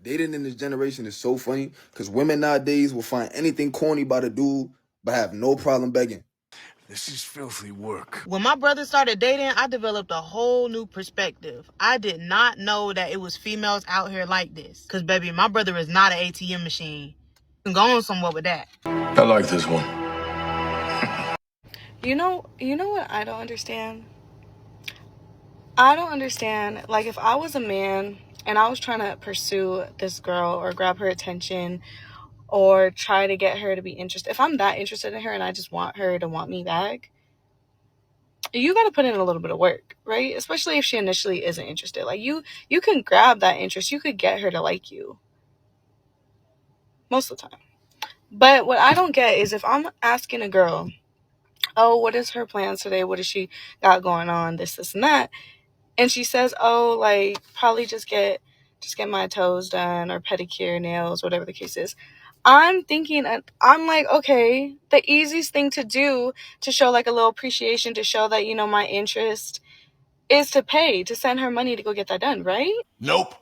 Dating in this generation is so funny because women nowadays will find anything corny about a dude but have no problem begging. This is filthy work. When my brother started dating, I developed a whole new perspective. I did not know that it was females out here like this. Because, baby, my brother is not an ATM machine. You can go on somewhere with that. I like this one. You know what I don't understand? I don't understand, like, if I was a man and I was trying to pursue this girl or grab her attention or try to get her to be interested, if I'm that interested in her and I just want her to want me back, you got to put in a little bit of work, right? Especially if she initially isn't interested. Like, you can grab that interest. You could get her to like you most of the time. But what I don't get is if I'm asking a girl, oh, what is her plans today? What does she got going on? This, and that. And she says, oh, like, probably just get my toes done or pedicure, nails, whatever the case is. I'm thinking, I'm like, okay, the easiest thing to do to show like a little appreciation, to show that, my interest is to send her money to go get that done, right? Nope.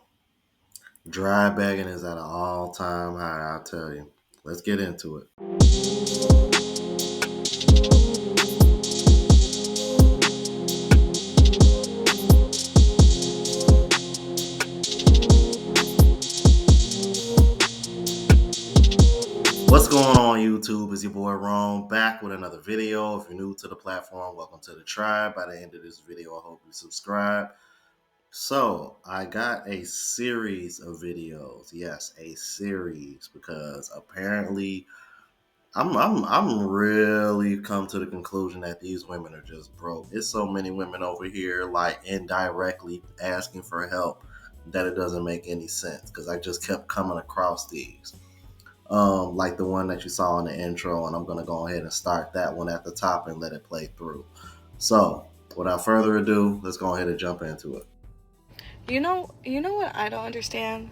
Dry bagging is at an all-time high, I'll tell you. Let's get into it. What's going on, YouTube? It's your boy Rome, back with another video. If you're new to the platform, welcome to the tribe. By the end of this video, I hope you subscribe. So I got a series of videos. Yes, a series, because apparently I'm really come to the conclusion that these women are just broke. It's so many women over here like indirectly asking for help that it doesn't make any sense, because I just kept coming across these. Like the one that you saw in the intro, and I'm gonna go ahead and start that one at the top and let it play through. So without further ado, let's go ahead and jump into it. You know what I don't understand?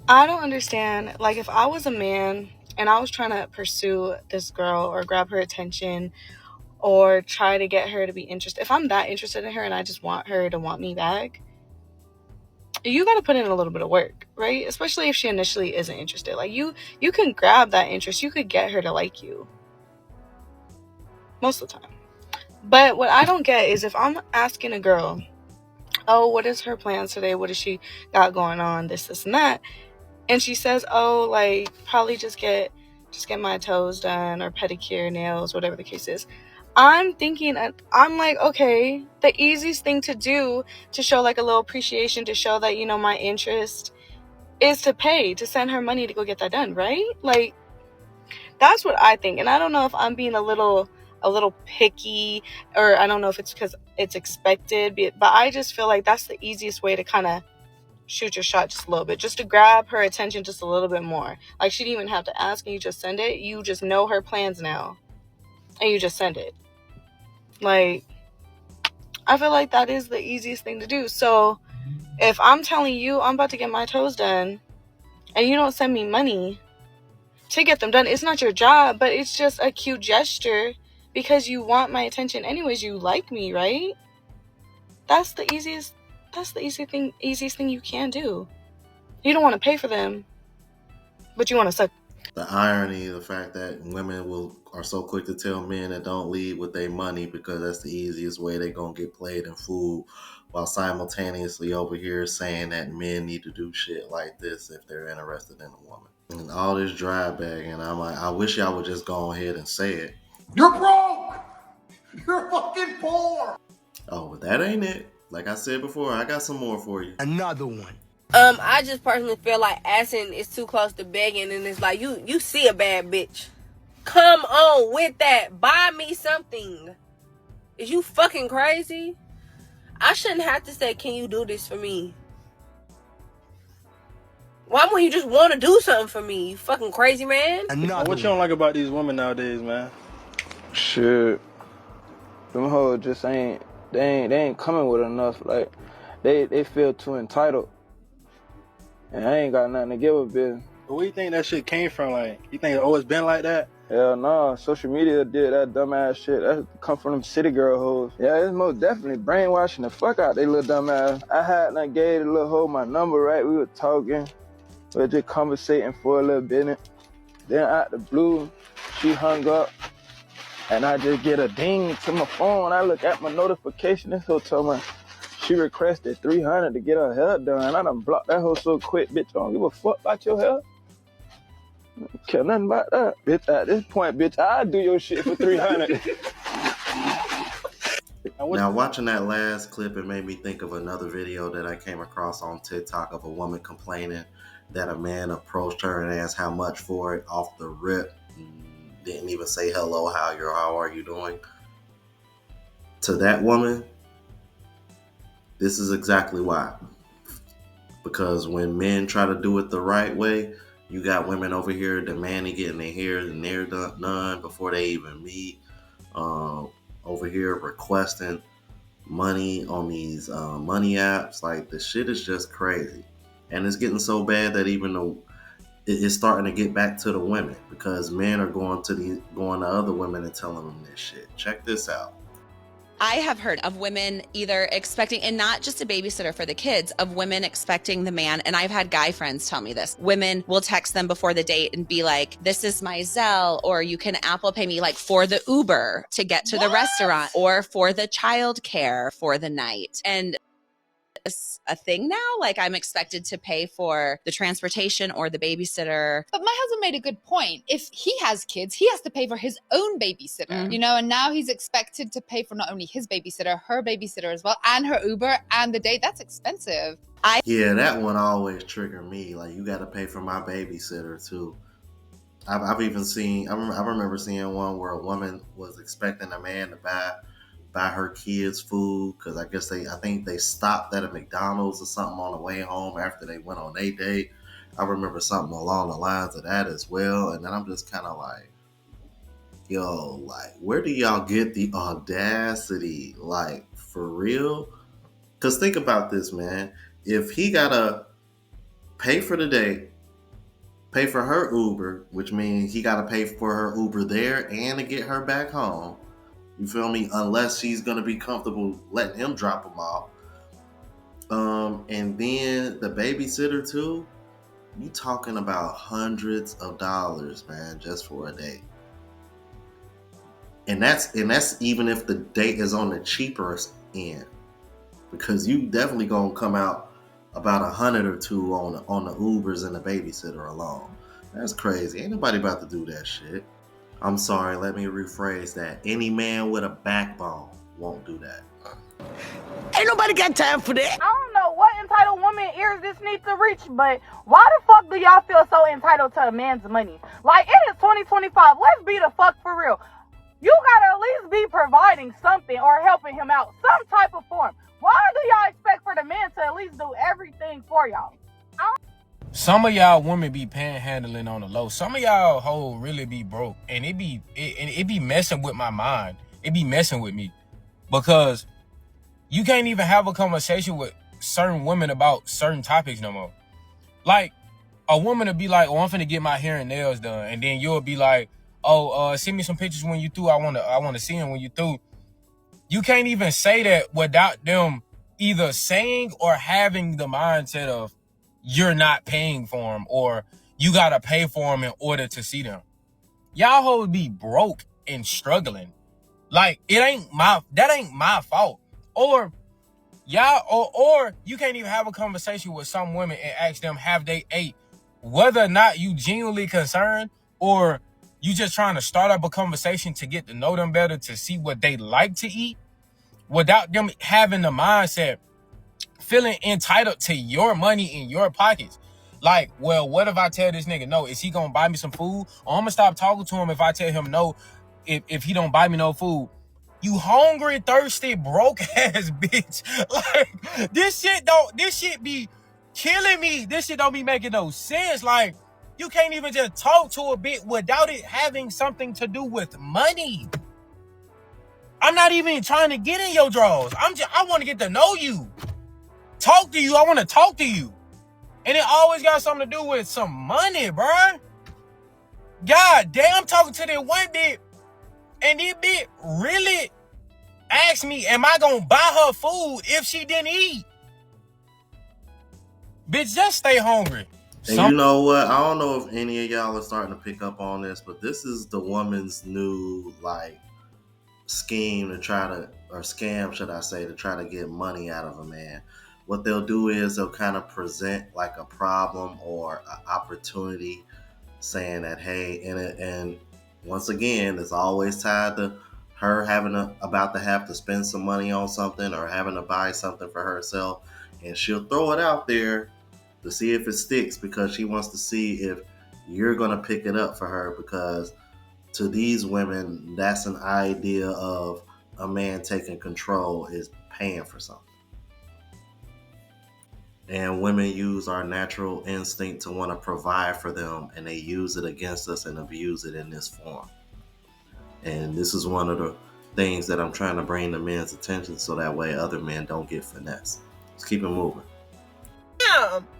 I don't understand, like, if I was a man and I was trying to pursue this girl or grab her attention or try to get her to be interested, if I'm that interested in her and I just want her to want me back, you got to put in a little bit of work, right? Especially if she initially isn't interested. Like, you can grab that interest. You could get her to like you most of the time. But what I don't get is if I'm asking a girl, oh, what is her plans today? What does she got going on? This, and that. And she says, oh, like, probably just get my toes done or pedicure, nails, whatever the case is. I'm thinking, I'm like, okay, the easiest thing to do to show like a little appreciation, to show that, my interest is to send her money to go get that done, right? Like, that's what I think. And I don't know if I'm being a little picky, or I don't know if it's because it's expected, but I just feel like that's the easiest way to kind of shoot your shot just a little bit, just to grab her attention just a little bit more. Like, she didn't even have to ask and you just send it. You just know her plans now and you just send it. Like, I feel like that is the easiest thing to do. So if I'm telling you I'm about to get my toes done and you don't send me money to get them done, it's not your job, but it's just a cute gesture because you want my attention anyways. You like me, right? That's the easiest thing you can do. You don't want to pay for them, but you want to suck. The irony, the fact that women are so quick to tell men that don't lead with their money because that's the easiest way they're gonna get played and fooled, while simultaneously over here saying that men need to do shit like this if they're interested in a woman. And all this dry bagging, I'm like, I wish y'all would just go ahead and say it. You're broke! You're fucking poor! Oh, but that ain't it. Like I said before, I got some more for you. Another one. I just personally feel like asking is too close to begging, and it's like you see a bad bitch, come on with that, buy me something. Is you fucking crazy? I shouldn't have to say, can you do this for me? Why wouldn't you just want to do something for me? You fucking crazy, man. What you don't like about these women nowadays, man? Shit, them hoes just ain't coming with enough. Like, they feel too entitled, and I ain't got nothing to give a bitch. Where do you think that shit came from? Like, you think it always been like that? Hell no, social media did that dumbass shit. That come from them city girl hoes. Yeah, it's most definitely brainwashing the fuck out they little dumbass. I had and gave the little hoe my number, right? We were talking, we were just conversating for a little bit. Then out the blue, she hung up, and I just get a ding to my phone. I look at my notification. This hoe told me she requested $300 to get her hair done. I done blocked that hoe so quick, bitch. I don't give a fuck about your hair. Care nothing about that, bitch. At this point, bitch, I do your shit for $300. Now, watching that last clip, it made me think of another video that I came across on TikTok of a woman complaining that a man approached her and asked how much for it off the rip. Didn't even say hello, how are you doing? To that woman, this is exactly why. Because when men try to do it the right way, you got women over here demanding getting their hair and nails done before they even meet. Over here requesting money on these money apps. Like, the shit is just crazy. And it's getting so bad that even though it's starting to get back to the women, because men are going to other women and telling them this shit. Check this out. I have heard of women either expecting, and not just a babysitter for the kids, of women expecting the man, and I've had guy friends tell me this. Women will text them before the date and be like, this is my Zelle, or you can Apple Pay me, like, for the Uber to get to the restaurant, or for the child care for the night. And it's a thing now. Like, I'm expected to pay for the transportation or the babysitter. But my husband made a good point. If he has kids, he has to pay for his own babysitter, you know, and now he's expected to pay for not only his babysitter, her babysitter as well, and her Uber and the date. That's expensive. Yeah, that one always triggered me. Like, you got to pay for my babysitter too. I've even seen, I remember seeing one where a woman was expecting a man to buy her kids food, because I think they stopped at a McDonald's or something on the way home after they went on a date. I remember something along the lines of that as well. And then I'm just kind of like, yo, like, where do y'all get the audacity? Like, for real? Because think about this, man. If he gotta pay for the date, pay for her Uber, which means he gotta pay for her Uber there and to get her back home, you feel me? Unless she's going to be comfortable letting him drop them off. And then the babysitter too, you talking about hundreds of dollars, man, just for a date. And that's even if the date is on the cheaper end. Because you definitely going to come out about $100 or $200 on the Ubers and the babysitter alone. That's crazy. Ain't nobody about to do that shit. I'm sorry, let me rephrase that. Any man with a backbone won't do that. Ain't nobody got time for that. I don't know what entitled woman ears this needs to reach, but why the fuck do y'all feel so entitled to a man's money? Like, it is 2025. Let's be the fuck for real. You gotta at least be providing something or helping him out, some type of form. Why do y'all expect for the man to at least do everything for y'all? Some of y'all women be panhandling on the low. Some of y'all hoes really be broke, and it be messing with my mind. It be messing with me, because you can't even have a conversation with certain women about certain topics no more. Like, a woman will be like, "Oh, I'm finna get my hair and nails done," and then you'll be like, "Oh, send me some pictures when you through. I wanna see them when you through." You can't even say that without them either saying or having the mindset of, you're not paying for them, or you gotta pay for them in order to see them. Y'all hoes be broke and struggling. Like, that ain't my fault. Or y'all, or you can't even have a conversation with some women and ask them, have they ate? Whether or not you genuinely concerned, or you just trying to start up a conversation to get to know them better, to see what they like to eat, without them having the mindset, feeling entitled to your money in your pockets. Like, well, what if I tell this nigga no? Is he gonna buy me some food? Or I'm gonna stop talking to him if I tell him no, if he don't buy me no food. You hungry, thirsty, broke ass bitch. Like, this shit be killing me. This shit don't be making no sense. Like, you can't even just talk to a bitch without it having something to do with money. I'm not even trying to get in your drawers. I want to get to know you. Talk to you. I want to talk to you. And it always got something to do with some money, bruh. God damn, I'm talking to that one bitch, and this bitch really asked me, am I gonna buy her food if she didn't eat? Bitch, just stay hungry. And you know what? I don't know if any of y'all are starting to pick up on this, but this is the woman's new like scheme to try to, or scam, should I say, to try to get money out of a man. What they'll do is they'll kind of present like a problem or an opportunity, saying that hey, and once again, it's always tied to her about to have to spend some money on something or having to buy something for herself, and she'll throw it out there to see if it sticks because she wants to see if you're gonna pick it up for her, because to these women, that's an idea of a man taking control is paying for something. And women use our natural instinct to want to provide for them, and they use it against us and abuse it in this form. And this is one of the things that I'm trying to bring to men's attention so that way other men don't get finessed. Let's keep it moving.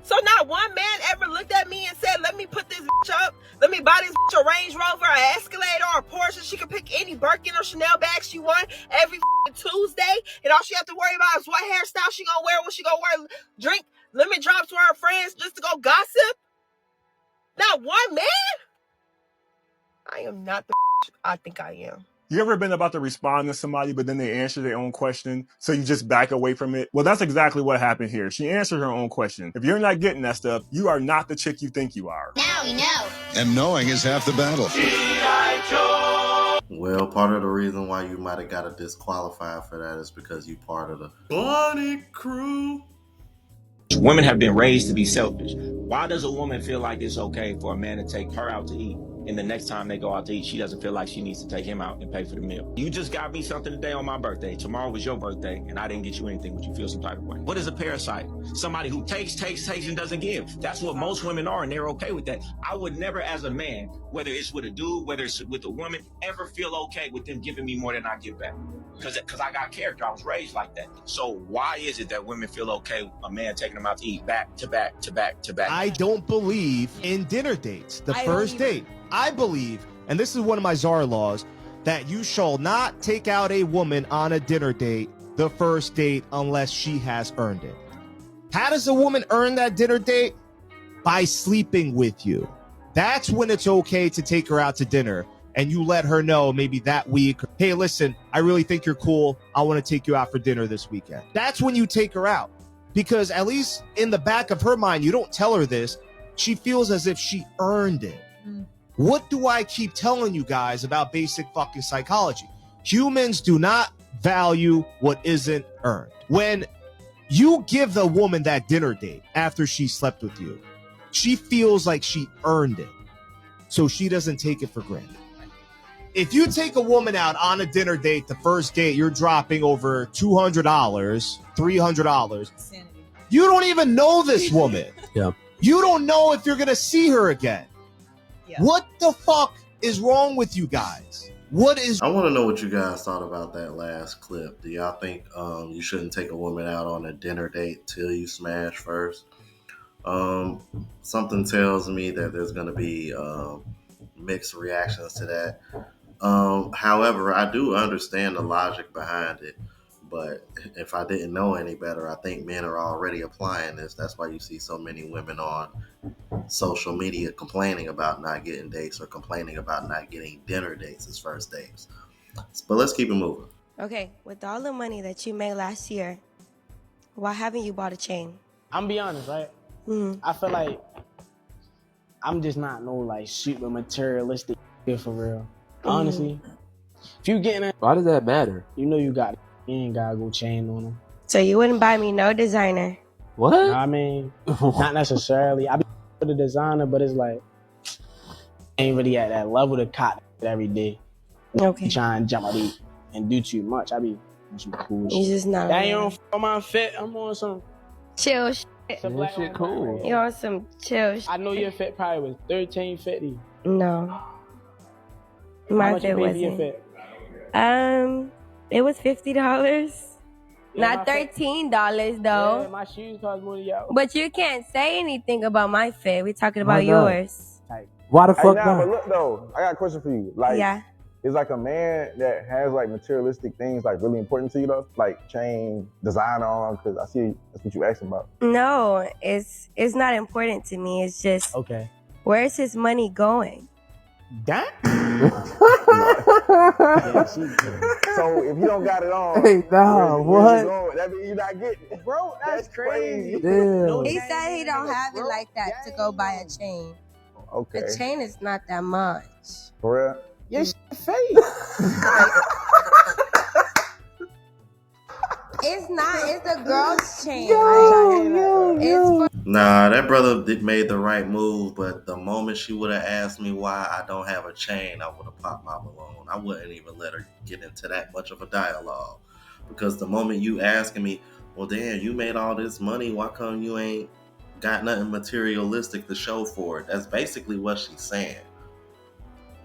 So not one man ever looked at me and said, let me put this bitch up. Let me buy this bitch a Range Rover, an Escalade, or a Porsche. She can pick any Birkin or Chanel bag she want every Tuesday. And all she have to worry about is what hairstyle she gonna wear, when she gonna wear, drink lemon drops with her friends just to go gossip. Not one man? I am not the I think I am. You ever been about to respond to somebody, but then they answer their own question, so you just back away from it? Well, that's exactly what happened here. She answered her own question. If you're not getting that stuff, you are not the chick you think you are. Now we know. And knowing is half the battle. Well, part of the reason why you might have got a disqualified for that is because you part of the Bunny crew. Women have been raised to be selfish. Why does a woman feel like it's okay for a man to take her out to eat, and the next time they go out to eat, she doesn't feel like she needs to take him out and pay for the meal? You just got me something today on my birthday. Tomorrow was your birthday, and I didn't get you anything. Would you feel some type of way? What is a parasite? Somebody who takes, and doesn't give. That's what most women are, and they're okay with that. I would never, as a man, whether it's with a dude, whether it's with a woman, ever feel okay with them giving me more than I give back. Because I got character. I was raised like that. So why is it that women feel okay with a man taking them out to eat back to back to back to back? I don't believe in dinner dates. The first date. I believe, and this is one of my Czar laws, that you shall not take out a woman on a dinner date the first date unless she has earned it. How does a woman earn that dinner date? By sleeping with you. That's when it's okay to take her out to dinner. And you let her know maybe that week, hey, listen, I really think you're cool. I want to take you out for dinner this weekend. That's when you take her out. Because at least in the back of her mind, you don't tell her this, she feels as if she earned it. What do I keep telling you guys about basic fucking psychology? Humans do not value what isn't earned. When you give the woman that dinner date after she slept with you, she feels like she earned it. So she doesn't take it for granted. If you take a woman out on a dinner date, the first date, you're dropping over $200, $300. You don't even know this woman. Yeah. You don't know if you're going to see her again. Yeah. What the fuck is wrong with you guys? I want to know what you guys thought about that last clip. Do y'all think you shouldn't take a woman out on a dinner date till you smash first? Something tells me that there's going to be mixed reactions to that. However, I do understand the logic behind it, but if I didn't know any better, I think men are already applying this. That's why you see so many women on social media complaining about not getting dates or complaining about not getting dinner dates as first dates. But let's keep it moving. Okay, with all the money that you made last year, why haven't you bought a chain? I'm be honest, right? I feel like I'm just not no like super materialistic for real. Honestly, if you getting it, why does that matter? You know you ain't gotta go chain on them. So you wouldn't buy me no designer? What? I mean, not necessarily. I be for the designer, but it's like ain't really at that level to cop every day. Okay. Trying to jump out and do too much. I be on some cool shit. You just not. That ain't on my fit. I'm on some chill shit. That shit cool. You on some chill shit. I know your fit probably was $13.50. No. My fit wasn't. It was $50. Not $13 though. Yeah, my shoes cost more than y'all. But you can't say anything about my fit. We're talking about yours. Like, Why the Hey, fuck nah, but not? look though, I got a question for you. Like, Yeah. is like a man that has like materialistic things like really important to you though? Like chain, designer on, because I see that's what you asking about. No, it's not important to me. It's just Okay. where's his money going? That? Yeah, so if you don't got it on, Hey, nah, where's it what? going? That means you're not getting it. Bro, that's crazy. Damn. No He chain, said he don't nigga, have it bro. like that to go buy a chain. A chain is not that much. For real? Your shit fake. It's not. It's a girl's chain. Nah, that brother made the right move, but the moment she would have asked me why I don't have a chain, I would have popped my balloon. I wouldn't even let her get into that much of a dialogue. Because the moment you asking me, well, damn, you made all this money, why come you ain't got nothing materialistic to show for it? That's basically what she's saying.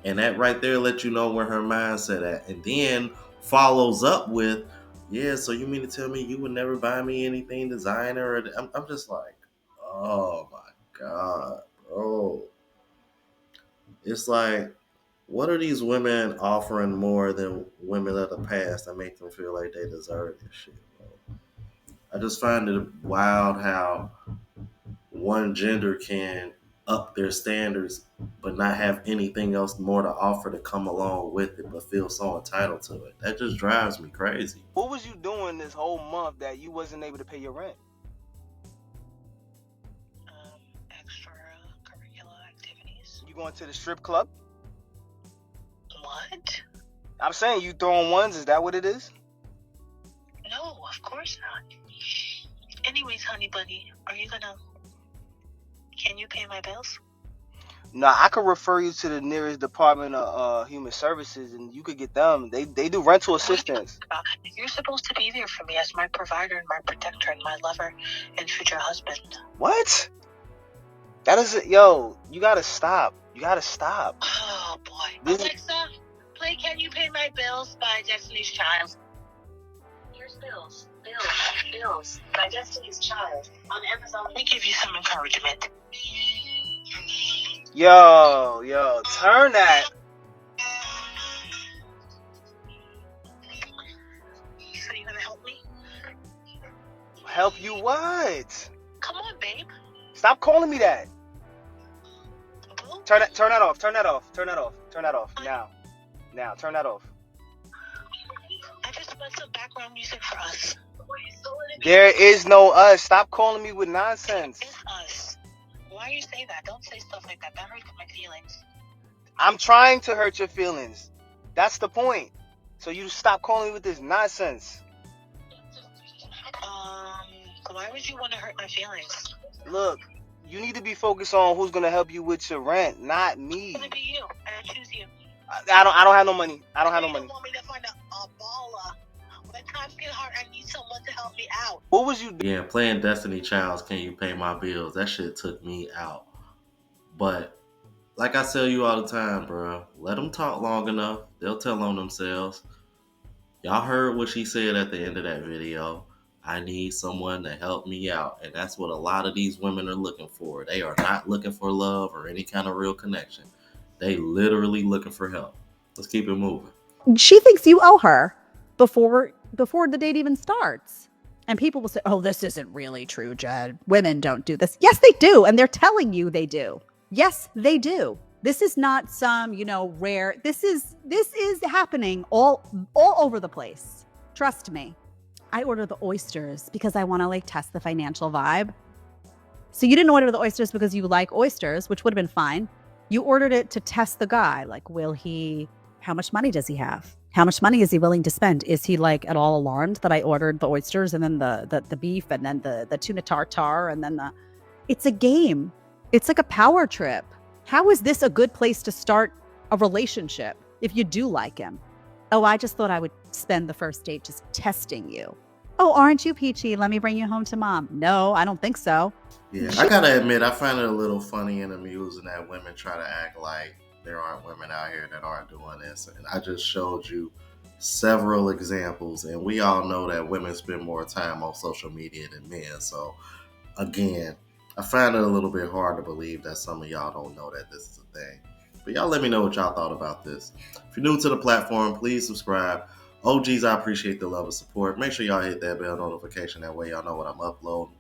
And that right there lets you know where her mindset at. And then follows up with, yeah, so you mean to tell me you would never buy me anything designer? I'm just like, oh my God, bro. It's like, what are these women offering more than women of the past that make them feel like they deserve this shit, bro? I just find it wild how one gender can up their standards but not have anything else more to offer to come along with it, but feel so entitled to it. That just drives me crazy. What was you doing this whole month that you wasn't able to pay your rent? Extracurricular activities. You going to the strip club? What? I'm saying you throwing ones. Is that what it is? No, of course not. Anyways, honey bunny, can you pay my bills? Nah, I could refer you to the nearest Department of Human Services, and you could get them. They do rental assistance. You're supposed to be there for me as my provider and my protector and my lover and future husband. What? That is, yo, you gotta stop. You gotta stop. Oh boy. Alexa, play Can You Pay My Bills by Destiny's Child. Here's Bills by Destiny's Child on Amazon. Let me give you some encouragement. Yo, turn that. So you gonna help me? Help you what? Come on, babe. Stop calling me that. Turn that off. Turn that off. Now, turn that off. I just want some background music for us. There is no us. Stop calling me with nonsense. It's us. Why you say that? Don't say stuff like that. That hurts my feelings. I'm trying to hurt your feelings. That's the point. So you stop calling me with this nonsense. Why would you want to hurt my feelings? Look, you need to be focused on who's gonna help you with your rent, not me. It's gonna be you. I choose you. I don't have no money. I don't have no money. You want me to find a baller. When times get hard, I need someone to help me out. What was you doing? Yeah, playing Destiny Child's Can You Pay My Bills? That shit took me out. But like I tell you all the time, bro, let them talk long enough. They'll tell on themselves. Y'all heard what she said at the end of that video. I need someone to help me out. And that's what a lot of these women are looking for. They are not looking for love or any kind of real connection. They literally looking for help. Let's keep it moving. She thinks you owe her before the date even starts. And people will say, oh, this isn't really true, Jed. Women don't do this. Yes, they do. And they're telling you they do. Yes, they do. This is not some, rare. This is happening all over the place. Trust me. I order the oysters because I want to test the financial vibe. So you didn't order the oysters because you like oysters, which would have been fine. You ordered it to test the guy. How much money does he have? How much money is he willing to spend? Is he at all alarmed that I ordered the oysters and then the beef and then the tuna tartare and then it's a game. It's like a power trip. How is this a good place to start a relationship if you do like him? Oh, I just thought I would spend the first date just testing you. Oh, aren't you peachy? Let me bring you home to mom. No, I don't think so. Yeah, I gotta admit, I find it a little funny and amusing that women try to act like there aren't women out here that aren't doing this. And I just showed you several examples, and we all know that women spend more time on social media than men. So again, I find it a little bit hard to believe that some of y'all don't know that this is a thing. But y'all let me know what y'all thought about this. If you're new to the platform, please subscribe. OGs, I appreciate the love and support. Make sure y'all hit that bell notification. That way y'all know what I'm uploading.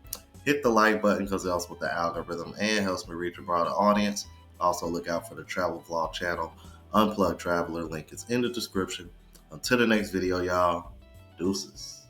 Hit the like button because it helps with the algorithm and helps me reach a broader audience. Also, look out for the travel vlog channel, Unplugged Traveler. Link is in the description. Until the next video, y'all. Deuces.